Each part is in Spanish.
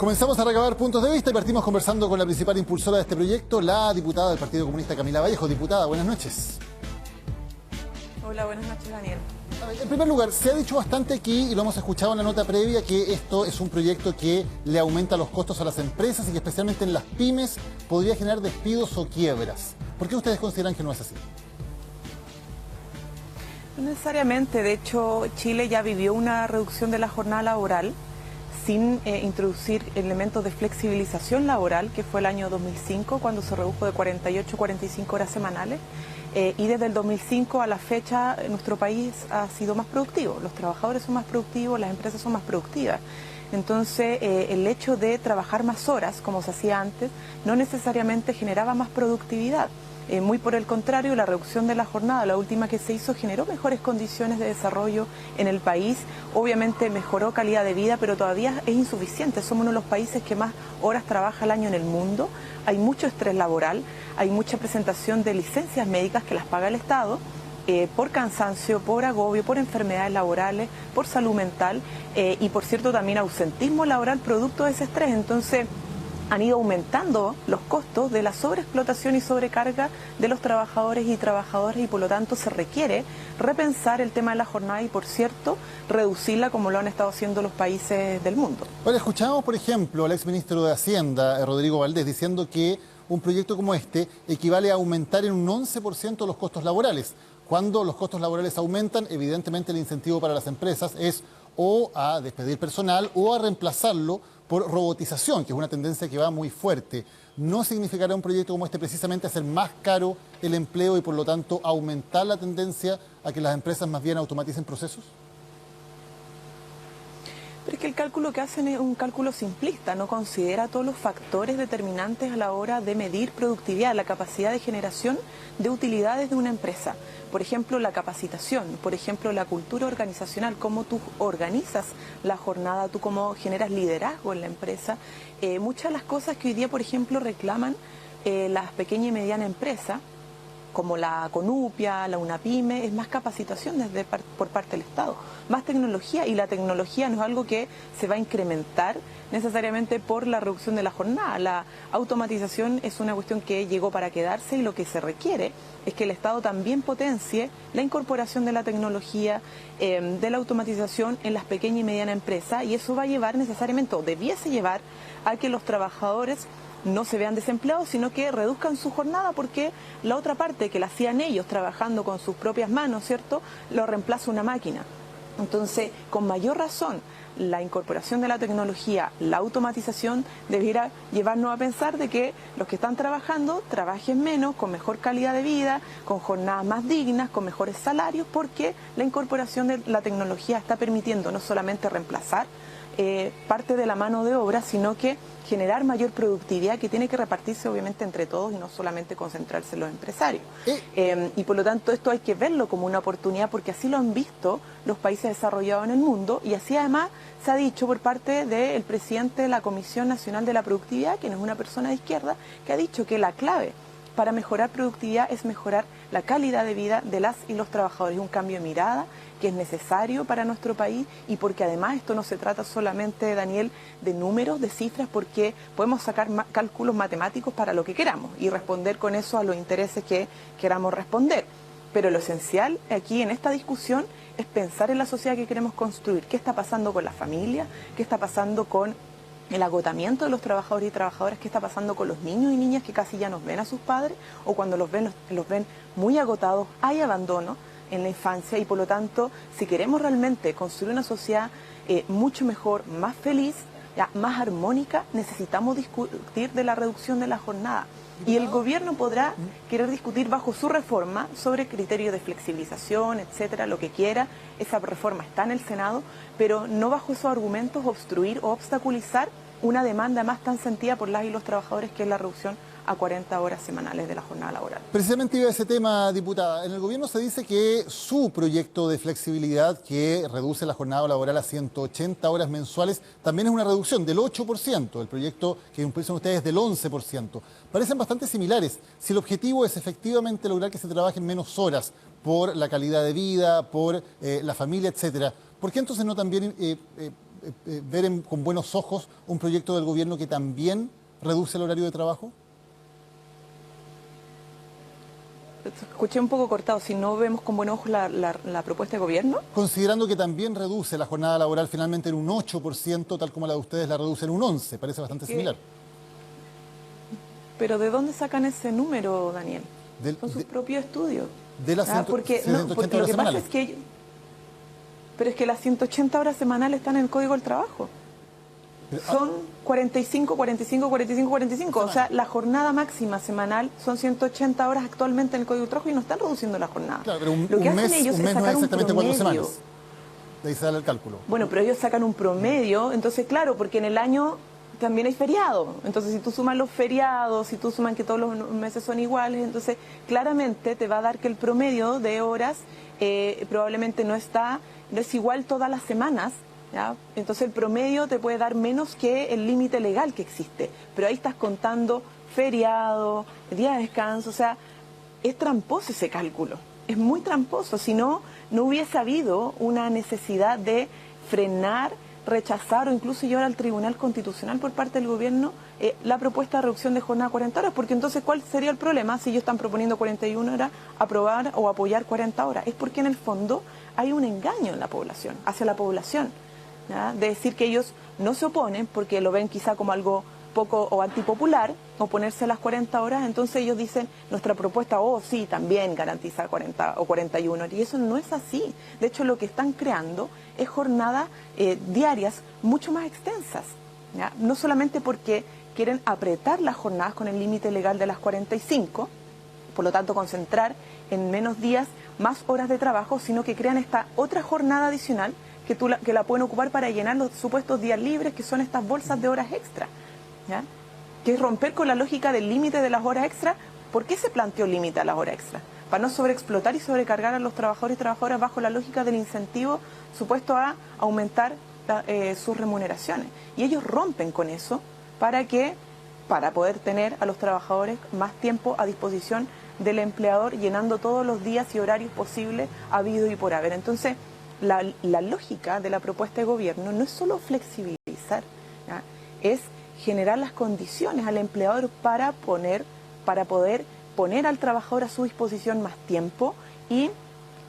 Comenzamos a recabar puntos de vista y partimos conversando con la principal impulsora de este proyecto, la diputada del Partido Comunista Camila Vallejo. Diputada, buenas noches. Hola, buenas noches, Daniel. En primer lugar, se ha dicho bastante aquí, y lo hemos escuchado en la nota previa, que esto es un proyecto que le aumenta los costos a las empresas y que especialmente en las pymes podría generar despidos o quiebras. ¿Por qué ustedes consideran que no es así? No necesariamente, de hecho, Chile ya vivió una reducción de la jornada laboral sin introducir elementos de flexibilización laboral, que fue el año 2005, cuando se redujo de 48 a 45 horas semanales. Y desde el 2005 a la fecha nuestro país ha sido más productivo, los trabajadores son más productivos, las empresas son más productivas. Entonces el hecho de trabajar más horas, como se hacía antes, no necesariamente generaba más productividad. Muy por el contrario, la reducción de la jornada, la última que se hizo, generó mejores condiciones de desarrollo en el país. Obviamente mejoró calidad de vida, pero todavía es insuficiente. Somos uno de los países que más horas trabaja al año en el mundo. Hay mucho estrés laboral, hay mucha presentación de licencias médicas que las paga el Estado, por cansancio, por agobio, por enfermedades laborales, por salud mental y, por cierto, también ausentismo laboral producto de ese estrés. Entonces, han ido aumentando los costos de la sobreexplotación y sobrecarga de los trabajadores y trabajadoras y por lo tanto se requiere repensar el tema de la jornada y, por cierto, reducirla como lo han estado haciendo los países del mundo. Bueno, escuchamos, por ejemplo, al exministro de Hacienda, Rodrigo Valdés, diciendo que un proyecto como este equivale a aumentar en un 11% los costos laborales. Cuando los costos laborales aumentan, evidentemente el incentivo para las empresas es o a despedir personal o a reemplazarlo por robotización, que es una tendencia que va muy fuerte. ¿No significará un proyecto como este precisamente hacer más caro el empleo y por lo tanto aumentar la tendencia a que las empresas más bien automaticen procesos? Pero es que el cálculo que hacen es un cálculo simplista, no considera todos los factores determinantes a la hora de medir productividad, la capacidad de generación de utilidades de una empresa. Por ejemplo, la capacitación, por ejemplo, la cultura organizacional, cómo tú organizas la jornada, tú cómo generas liderazgo en la empresa. Muchas de las cosas que hoy día, por ejemplo, reclaman las pequeñas y medianas empresas, como la CONUPIA, la UNAPYME, es más capacitación por parte del Estado, más tecnología, y la tecnología no es algo que se va a incrementar necesariamente por la reducción de la jornada. La automatización es una cuestión que llegó para quedarse y lo que se requiere es que el Estado también potencie la incorporación de la tecnología, de la automatización en las pequeñas y medianas empresas, y eso va a llevar necesariamente, o debiese llevar, a que los trabajadores no se vean desempleados, sino que reduzcan su jornada, porque la otra parte que la hacían ellos trabajando con sus propias manos, ¿cierto?, lo reemplaza una máquina. Entonces, con mayor razón, la incorporación de la tecnología, la automatización, debiera llevarnos a pensar de que los que están trabajando trabajen menos, con mejor calidad de vida, con jornadas más dignas, con mejores salarios, porque la incorporación de la tecnología está permitiendo no solamente reemplazar parte de la mano de obra, sino que generar mayor productividad que tiene que repartirse obviamente entre todos y no solamente concentrarse en los empresarios. Y por lo tanto esto hay que verlo como una oportunidad, porque así lo han visto los países desarrollados en el mundo, y así además se ha dicho por parte del presidente de la Comisión Nacional de la Productividad, quien es una persona de izquierda, que ha dicho que la clave para mejorar productividad es mejorar la calidad de vida de las y los trabajadores. Un cambio de mirada que es necesario para nuestro país, y porque además esto no se trata solamente, Daniel, de números, de cifras, porque podemos sacar cálculos matemáticos para lo que queramos y responder con eso a los intereses que queramos responder. Pero lo esencial aquí en esta discusión es pensar en la sociedad que queremos construir. ¿Qué está pasando con la familia? ¿Qué está pasando con el agotamiento de los trabajadores y trabajadoras? ¿Qué está pasando con los niños y niñas que casi ya nos ven a sus padres, o cuando los ven muy agotados? Hay abandono en la infancia, y por lo tanto, si queremos realmente construir una sociedad mucho mejor, más feliz, más armónica, necesitamos discutir de la reducción de la jornada. Y el gobierno podrá querer discutir bajo su reforma sobre criterios de flexibilización, etcétera, lo que quiera. Esa reforma está en el Senado, pero no bajo esos argumentos obstruir o obstaculizar una demanda más tan sentida por las y los trabajadores, que es la reducción a 40 horas semanales de la jornada laboral. Precisamente iba a ese tema, diputada. En el gobierno se dice que su proyecto de flexibilidad, que reduce la jornada laboral a 180 horas mensuales, también es una reducción del 8%. El proyecto que impulsan ustedes es del 11%. Parecen bastante similares. Si el objetivo es efectivamente lograr que se trabajen menos horas por la calidad de vida, por la familia, etcétera, ¿por qué entonces no también ver con buenos ojos un proyecto del gobierno que también reduce el horario de trabajo? Escuché un poco cortado, si no vemos con buenos ojos la propuesta de gobierno. Considerando que también reduce la jornada laboral finalmente en un 8%, tal como la de ustedes la reduce en un 11%, parece bastante similar. Pero ¿de dónde sacan ese número, Daniel? Con sus propios estudios. De las 180 porque lo horas que pasa semanales. es que pero es que las 180 horas semanales están en el Código del Trabajo. Son 45, 45, 45, 45. O sea, la jornada máxima semanal son 180 horas actualmente en el Código del Trabajo y no están reduciendo la jornada. Claro, pero Lo que un hacen mes, ellos un mes es no es sacar un exactamente 4 promedio. semanas. De ahí sale el cálculo. Bueno, pero ellos sacan un promedio, entonces claro, porque en el año también hay feriado. Entonces, si tú sumas los feriados, si tú sumas que todos los meses son iguales, entonces claramente te va a dar que el promedio de horas probablemente no es igual todas las semanas, ¿ya? Entonces el promedio te puede dar menos que el límite legal que existe. Pero ahí estás contando feriado, día de descanso, o sea, es tramposo ese cálculo. Es muy tramposo, si no, no hubiese habido una necesidad de frenar, rechazar o incluso llevar al Tribunal Constitucional por parte del gobierno la propuesta de reducción de jornada a 40 horas, porque entonces ¿cuál sería el problema si ellos están proponiendo 41 horas, aprobar o apoyar 40 horas? Es porque en el fondo hay un engaño en la población, hacia la población, ¿ya? De decir que ellos no se oponen porque lo ven quizá como algo poco o antipopular, oponerse a las 40 horas, entonces ellos dicen, nuestra propuesta, sí, también garantiza 40 o 41 horas, y eso no es así. De hecho, lo que están creando es jornadas diarias mucho más extensas, ¿ya? No solamente porque quieren apretar las jornadas con el límite legal de las 45, por lo tanto concentrar en menos días más horas de trabajo, sino que crean esta otra jornada adicional que la pueden ocupar para llenar los supuestos días libres, que son estas bolsas de horas extra, ¿ya? Que es romper con la lógica del límite de las horas extra. ¿Por qué se planteó límite a las horas extra? Para no sobreexplotar y sobrecargar a los trabajadores y trabajadoras bajo la lógica del incentivo supuesto a aumentar sus remuneraciones. Y ellos rompen con eso para poder tener a los trabajadores más tiempo a disposición del empleador, llenando todos los días y horarios posibles habido y por haber. Entonces, la lógica de la propuesta de gobierno no es solo flexibilizar, ¿ya? Es generar las condiciones al empleador para poder poner al trabajador a su disposición más tiempo y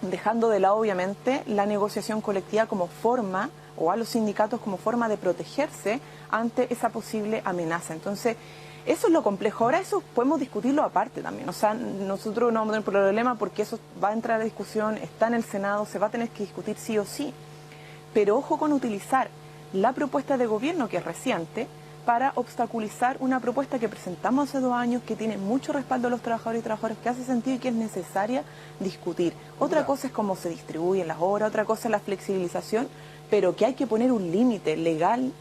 dejando de lado obviamente la negociación colectiva como forma, o a los sindicatos como forma de protegerse ante esa posible amenaza. Entonces, eso es lo complejo. Ahora eso podemos discutirlo aparte también. O sea, nosotros no vamos a tener problema porque eso va a entrar a discusión, está en el Senado, se va a tener que discutir sí o sí. Pero ojo con utilizar la propuesta de gobierno, que es reciente, para obstaculizar una propuesta que presentamos hace 2 años, que tiene mucho respaldo de los trabajadores y trabajadoras, que hace sentido y que es necesaria discutir. Otra cosa es cómo se distribuyen las horas, otra cosa es la flexibilización, pero que hay que poner un límite legal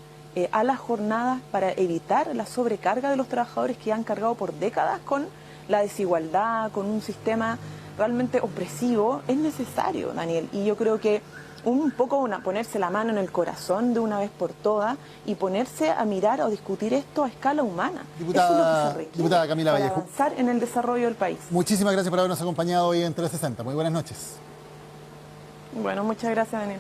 a las jornadas para evitar la sobrecarga de los trabajadores que han cargado por décadas con la desigualdad, con un sistema realmente opresivo. Es necesario, Daniel, y yo creo que un poco ponerse la mano en el corazón de una vez por todas y ponerse a mirar o discutir esto a escala humana. Diputada, eso es lo que se requiere diputada Camila para Vallejo, avanzar en el desarrollo del país. muchísimas gracias por habernos acompañado hoy en 360. Muy buenas noches. Bueno, muchas gracias, Daniel.